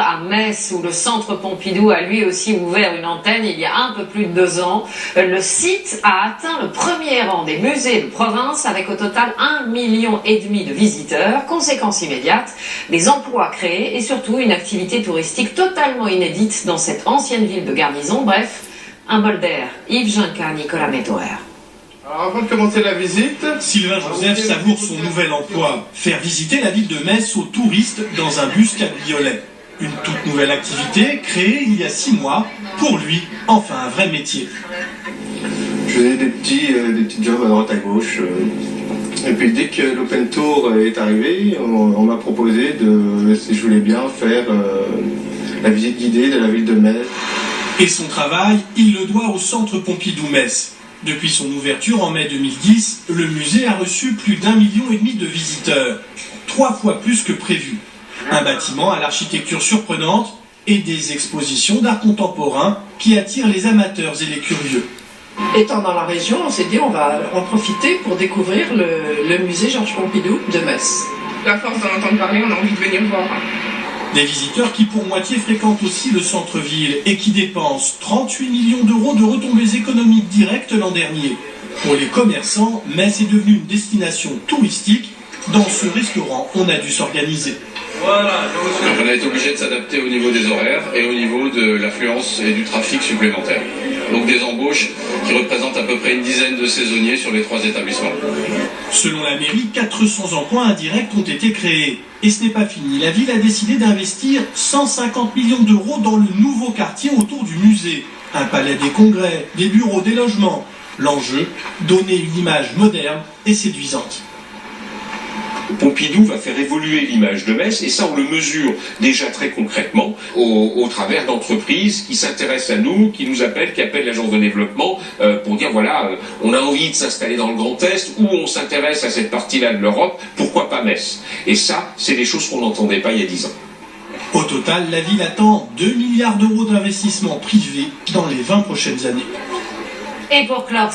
À Metz, où le centre Pompidou a lui aussi ouvert une antenne il y a un peu plus de 2 ans, le site a atteint le premier rang des musées de province avec au total 1,5 million de visiteurs. Conséquence immédiate, des emplois créés et surtout une activité touristique totalement inédite dans cette ancienne ville de garnison. Bref, un bol d'air. Yves Junca, Nicolas Métoer. Alors avant de commencer la visite, Sylvain Joseph savoure son nouvel emploi, faire visiter la ville de Metz aux touristes dans un bus cabriolet. Une toute nouvelle activité créée il y a 6 mois, pour lui, enfin un vrai métier. je faisais des petits jobs à droite à gauche. Et puis dès que l'Open Tour est arrivé, on m'a proposé si je voulais bien faire la visite guidée de la ville de Metz. Et son travail, il le doit au centre Pompidou-Metz. Depuis son ouverture en mai 2010, le musée a reçu plus d'1,5 million de visiteurs, 3 fois plus que prévu. Un bâtiment à l'architecture surprenante et des expositions d'art contemporain qui attirent les amateurs et les curieux. Étant dans la région, on s'est dit on va en profiter pour découvrir le musée Georges Pompidou de Metz. La force d'en entendre parler, on a envie de venir voir. Des visiteurs qui pour moitié fréquentent aussi le centre-ville et qui dépensent 38 millions d'euros de retombées économiques directes l'an dernier. Pour les commerçants, Metz est devenue une destination touristique. Dans ce restaurant, on a dû s'organiser. Voilà, donc on a été obligé de s'adapter au niveau des horaires et au niveau de l'affluence et du trafic supplémentaire. Donc des embauches qui représentent à peu près une dizaine de saisonniers sur les 3 établissements. Selon la mairie, 400 emplois indirects ont été créés. Et ce n'est pas fini. La ville a décidé d'investir 150 millions d'euros dans le nouveau quartier autour du musée. Un palais des congrès, des bureaux, des logements. L'enjeu, donner une image moderne et séduisante. Pompidou va faire évoluer l'image de Metz et ça on le mesure déjà très concrètement au travers d'entreprises qui s'intéressent à nous, qui nous appellent, qui appellent l'agence de développement pour dire voilà, on a envie de s'installer dans le Grand Est ou on s'intéresse à cette partie-là de l'Europe, pourquoi pas Metz? Et ça, c'est des choses qu'on n'entendait pas il y a 10 ans. Au total, la ville attend 2 milliards d'euros d'investissement privé dans les 20 prochaines années. Et pour clore